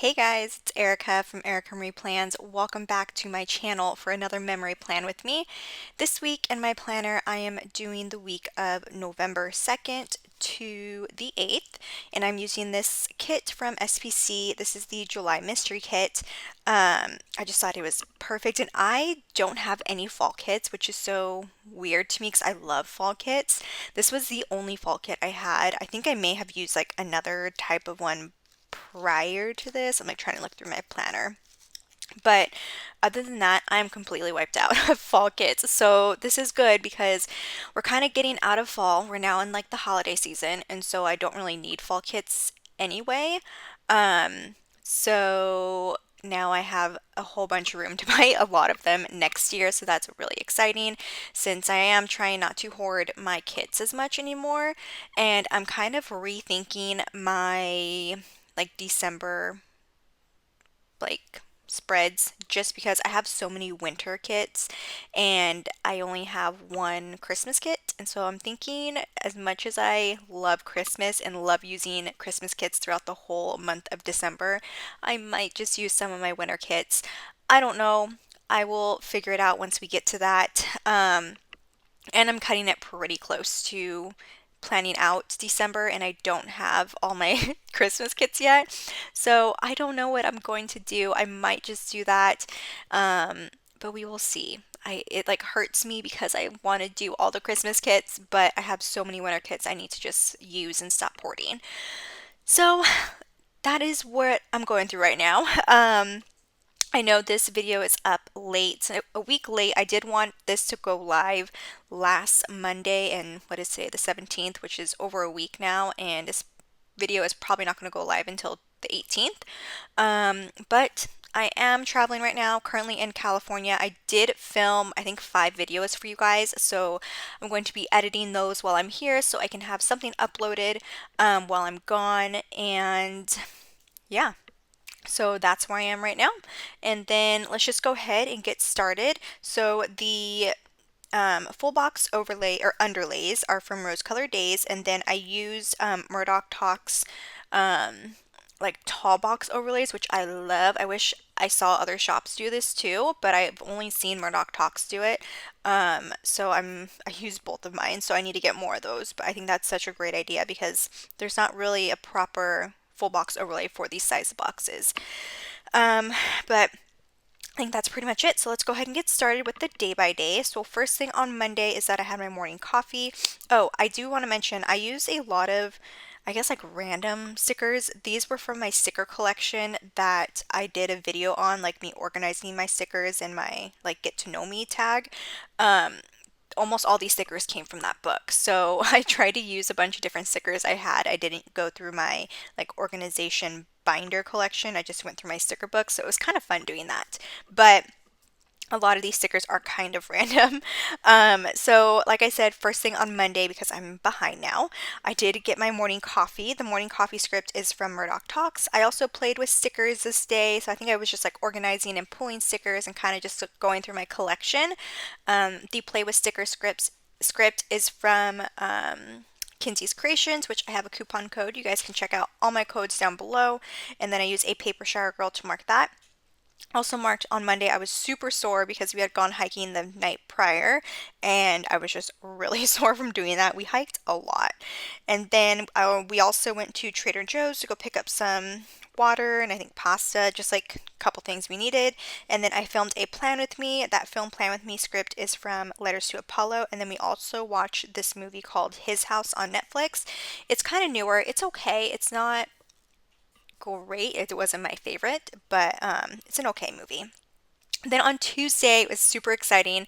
Hey guys, it's Erica from Erica Marie Plans. Welcome back to my channel for another memory plan with me. This week in my planner, I am doing the week of November 2nd to the 8th, and I'm using this kit from SPC. This is the July Mystery Kit. I just thought it was perfect, and I don't have any fall kits, which is so weird to me because I love fall kits. This was the only fall kit I had. I think I may have used like another type of one prior to this. I'm like trying to look through my planner. But other than that, I'm completely wiped out of fall kits. So this is good because we're kind of getting out of fall. We're now in like the holiday season, and so I don't really need fall kits anyway. So now I have a whole bunch of room to buy a lot of them next year, so that's really exciting since I am trying not to hoard my kits as much anymore, and I'm kind of rethinking my like December like spreads just because I have so many winter kits and I only have one Christmas kit. And so I'm thinking, as much as I love Christmas and love using Christmas kits throughout the whole month of December, I might just use some of my winter kits. I don't know. I will figure it out once we get to that. And I'm cutting it pretty close to planning out December, and I don't have all my Christmas kits yet. So I don't know what I'm going to do. I might just do that, but we will see. It like hurts me because I want to do all the Christmas kits, but I have so many winter kits I need to just use and stop hoarding. So that is what I'm going through right now. I know this video is up late, so a week late. I did want this to go live last Monday, and what is today, the 17th, which is over a week now, and this video is probably not going to go live until the 18th. But I am traveling right now, currently in California. I did film, I think, 5 videos for you guys, so I'm going to be editing those while I'm here so I can have something uploaded while I'm gone, and yeah. So that's where I am right now. And then let's just go ahead and get started. So the full box overlay or underlays are from Rose Colored Days, and then I used Murdoch Talks like tall box overlays, which I love. I wish I saw other shops do this too, but I've only seen Murdoch Talks do it. So I use both of mine, so I need to get more of those. But I think that's such a great idea because there's not really a proper full box overlay for these size boxes. But I think that's pretty much it. So let's go ahead and get started with the day by day. So first thing on Monday is that I had my morning coffee. Oh, I do want to mention I use a lot of, I guess, like random stickers. These were from my sticker collection that I did a video on, like me organizing my stickers and my like get to know me tag. Um, Almost all these stickers came from that book. So I tried to use a bunch of different stickers I had. I didn't go through my like organization binder collection. I just went through my sticker book. So it was kind of fun doing that. But a lot of these stickers are kind of random. So like I said, first thing on Monday, because I'm behind now, I did get my morning coffee. The morning coffee script is from Murdoch Talks. I also played with stickers this day, so I think I was just like organizing and pulling stickers and kind of just going through my collection. The play with sticker script is from Kinsey's Creations, which I have a coupon code. You guys can check out all my codes down below, and then I use a paper shower girl to mark that. Also marked on Monday, I was super sore because we had gone hiking the night prior and I was just really sore from doing that. We hiked a lot. And then we also went to Trader Joe's to go pick up some water and I think pasta, just like a couple things we needed. And then I filmed a plan with me. That film plan with me script is from Letters to Apollo. And then we also watched this movie called His House on Netflix. It's kind of newer. It's okay. It's not great. It wasn't my favorite, but it's an okay movie. Then on Tuesday, it was super exciting.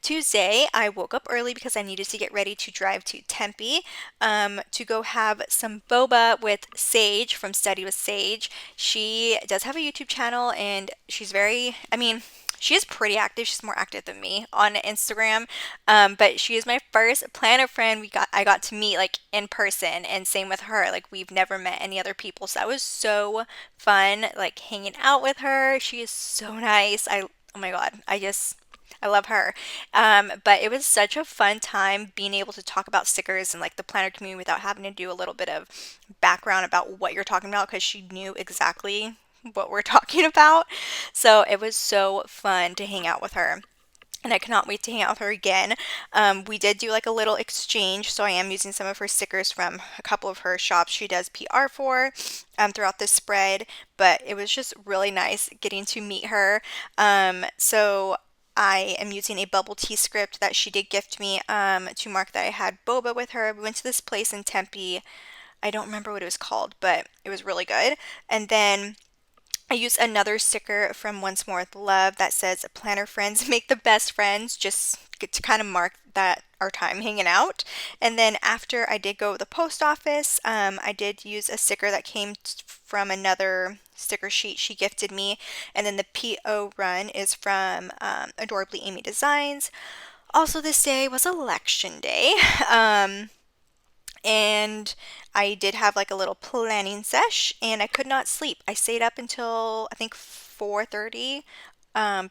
Tuesday, I woke up early because I needed to get ready to drive to Tempe to go have some boba with Sage from Study with Sage. She does have a YouTube channel and she's very, I mean, she is pretty active. She's more active than me on Instagram. But she is my first planner friend I got to meet like in person, and same with her. Like we've never met any other people. So that was so fun, like hanging out with her. She is so nice. Oh my God. I love her. But it was such a fun time being able to talk about stickers and like the planner community without having to do a little bit of background about what you're talking about because she knew exactly what we're talking about. So it was so fun to hang out with her. And I cannot wait to hang out with her again. We did do like a little exchange, so I am using some of her stickers from a couple of her shops she does PR for throughout this spread. But it was just really nice getting to meet her. So I am using a bubble tea script that she did gift me to mark that I had boba with her. We went to this place in Tempe. I don't remember what it was called, but it was really good. And then I used another sticker from Once More with Love that says planner friends make the best friends, just get to kind of mark that our time hanging out. And then after I did go to the post office, I did use a sticker that came from another sticker sheet she gifted me. And then the PO run is from Adorably Amy Designs. Also, this day was election day. Um, and I did have like a little planning sesh and I could not sleep. I stayed up until I think 4:30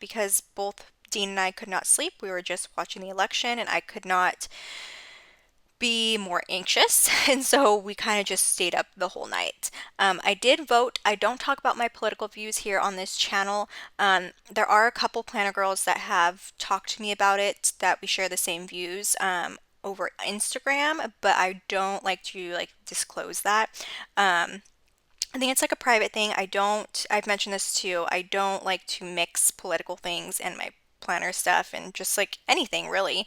because both Dean and I could not sleep. We were just watching the election and I could not be more anxious. And so we kind of just stayed up the whole night. I did vote. I don't talk about my political views here on this channel. There are a couple planner girls that have talked to me about it, that we share the same views. Over Instagram, but I don't like to like disclose that. I think it's like a private thing. I've mentioned this too. I don't like to mix political things and my planner stuff and just like anything really.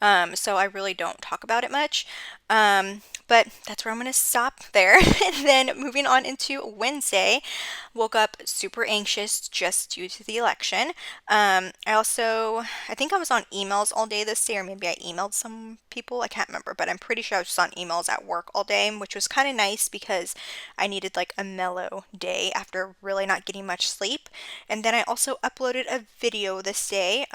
So I really don't talk about it much. But that's where I'm going to stop there. And then moving on into Wednesday, woke up super anxious just due to the election. I think I was on emails all day this day, or maybe I emailed some people. I can't remember, but I'm pretty sure I was just on emails at work all day, which was kind of nice because I needed like a mellow day after really not getting much sleep. And then I also uploaded a video this day.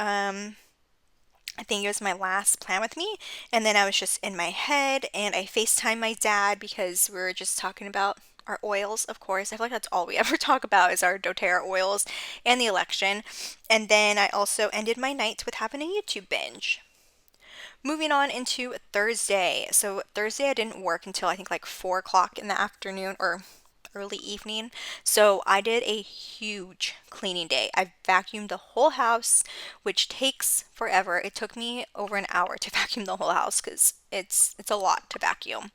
I think it was my last plan with me, and then I was just in my head, and I FaceTimed my dad because we were just talking about our oils, of course. I feel like that's all we ever talk about is our doTERRA oils and the election. And then I also ended my night with having a YouTube binge. Moving on into Thursday. So Thursday I didn't work until I think like 4 o'clock in the afternoon or early evening. So I did a huge cleaning day. I vacuumed the whole house, which takes forever. It took me over an hour to vacuum the whole house because it's a lot to vacuum.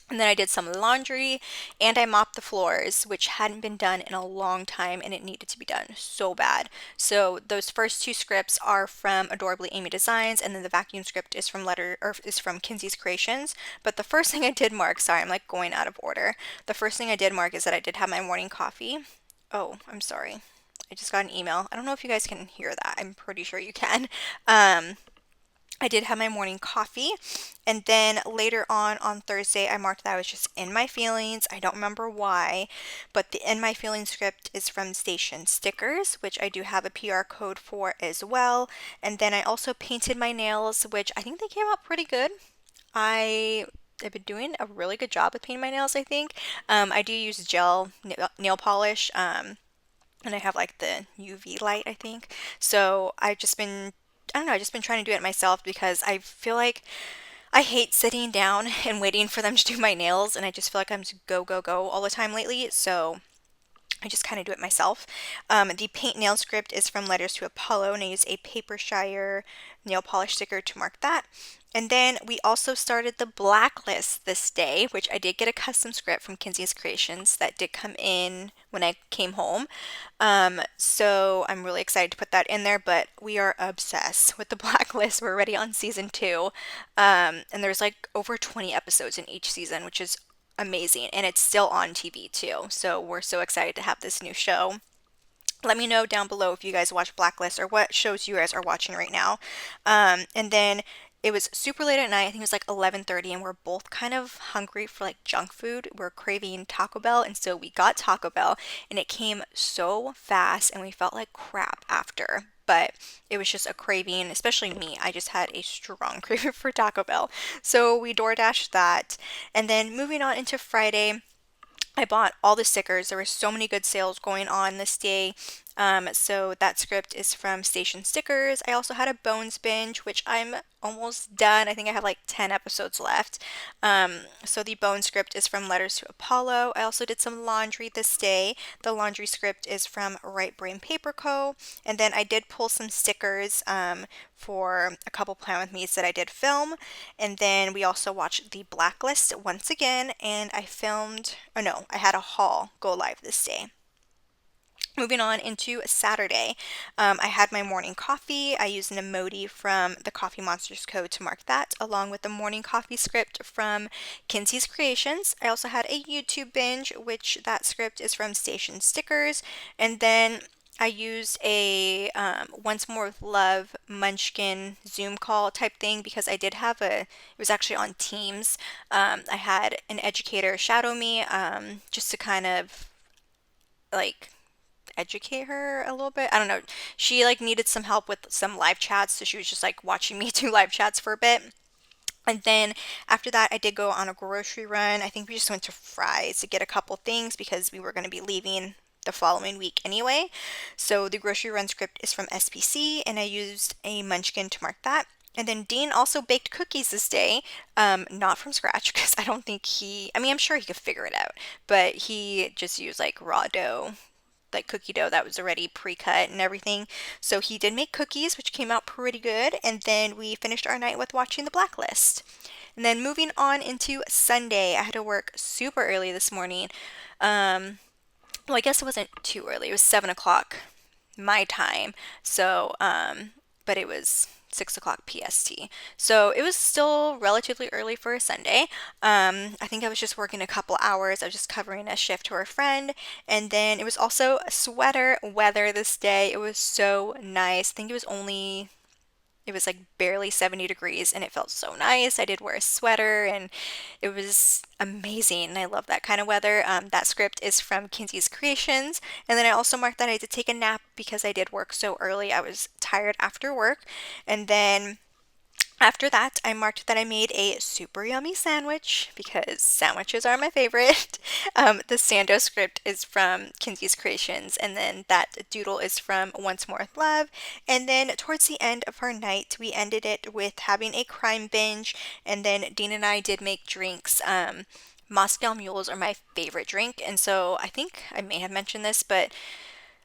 And then I did some laundry and I mopped the floors, which hadn't been done in a long time and it needed to be done so bad. So those first two scripts are from Adorably Amy Designs, and then the vacuum script is from Kinsey's Creations. But the first thing I did mark, sorry, I'm like going out of order. The first thing I did mark is that I did have my morning coffee. Oh, I'm sorry. I just got an email. I don't know if you guys can hear that. I'm pretty sure you can. I did have my morning coffee, and then later on Thursday, I marked that I was just in my feelings. I don't remember why, but the in my feelings script is from Station Stickers, which I do have a PR code for as well. And then I also painted my nails, which I think they came out pretty good. I've been doing a really good job with painting my nails, I think. I do use gel nail polish, and I have like the UV light, I think. So I don't know, I've just been trying to do it myself because I feel like I hate sitting down and waiting for them to do my nails, and I just feel like I'm just go, go, go all the time lately. So I just kind of do it myself. The paint nail script is from Letters to Apollo, and I use a Paper Shire nail polish sticker to mark that. And then we also started the blacklist this day, which I did get a custom script from Kinsey's Creations that did come in when I came home. So I'm really excited to put that in there, but we are obsessed with the blacklist. We're already on season 2. And there's like over 20 episodes in each season, which is amazing. And it's still on TV too. So we're so excited to have this new show. Let me know down below if you guys watch Blacklist or what shows you guys are watching right now. And then it was super late at night. I think it was like 11:30, and we're both kind of hungry for like junk food. We're craving Taco Bell, and so we got Taco Bell, and it came so fast, and we felt like crap after. But it was just a craving, especially me. I just had a strong craving for Taco Bell. So we DoorDashed that. And then moving on into Friday, I bought all the stickers. There were so many good sales going on this day. So that script is from Station Stickers. I also had a Bones binge, which I'm almost done. I think I have like 10 episodes left. So the Bone script is from Letters to Apollo. I also did some laundry this day. The laundry script is from Right Brain Paper Co. And then I did pull some stickers for a couple Plan With Me's that I did film. And then we also watched The Blacklist once again. And I filmed, oh no, I had a haul go live this day. Moving on into Saturday, I had my morning coffee. I used an emoji from the Coffee Monsters Co. to mark that, along with the morning coffee script from Kinsey's Creations. I also had a YouTube binge, which that script is from Station Stickers. And then I used a Once More with Love Munchkin Zoom call type thing because I did have it was actually on Teams. I had an educator shadow me just to kind of like educate her a little bit. I don't know. She like needed some help with some live chats, so she was just like watching me do live chats for a bit. And then after that, I did go on a grocery run. I think we just went to Fry's to get a couple things because we were going to be leaving the following week anyway. So the grocery run script is from SPC, and I used a munchkin to mark that. And then Dean also baked cookies this day, not from scratch because I don't think I mean, I'm sure he could figure it out, but he just used like raw dough, like cookie dough that was already pre-cut and everything. So he did make cookies, which came out pretty good. And then we finished our night with watching The Blacklist. And then moving on into Sunday, I had to work super early this morning. Well, I guess it wasn't too early. It was 7 o'clock my time. So, but it was 6 o'clock PST. So it was still relatively early for a Sunday. I think I was just working a couple hours. I was just covering a shift for a friend. And then it was also sweater weather this day. It was so nice. I think it was like barely 70 degrees and it felt so nice. I did wear a sweater and it was amazing. I love that kind of weather. That script is from Kinsey's Creations. And then I also marked that I did take a nap because I did work so early. I was tired after work. And then after that, I marked that I made a super yummy sandwich because sandwiches are my favorite. The Sando script is from Kinsey's Creations, and then that doodle is from Once More with Love. And then towards the end of our night, we ended it with having a crime binge, and then Dean and I did make drinks. Moscow Mules are my favorite drink, and so I think I may have mentioned this, but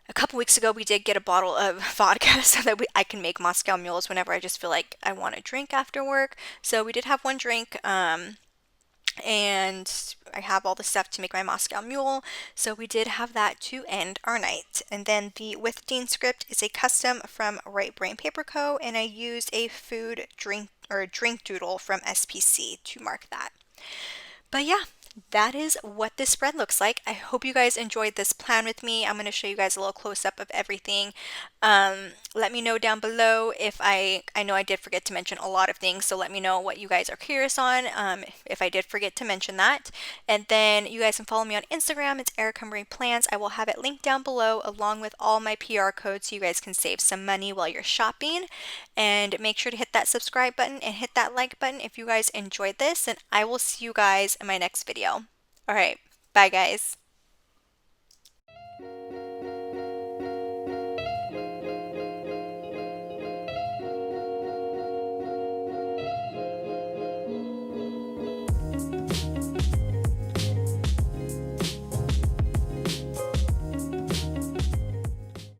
a couple weeks ago we did get a bottle of vodka so that I can make Moscow Mules whenever I just feel like I want a drink after work. So we did have one drink, and I have all the stuff to make my Moscow Mule. So we did have that to end our night. And then the With Dean script is a custom from Right Brain Paper Co. And I used a food drink or drink doodle from SPC to mark that. But yeah, that is what this spread looks like. I hope you guys enjoyed this plan with me. I'm going to show you guys a little close up of everything. Let me know down below if I know I did forget to mention a lot of things, so let me know what you guys are curious on, if I did forget to mention that. And then you guys can follow me on Instagram. It's Erica Marie Plans. I will have it linked down below along with all my PR codes so you guys can save some money while you're shopping. And make sure to hit that subscribe button and hit that like button if you guys enjoyed this, and I will see you guys in my next video. All right, bye guys.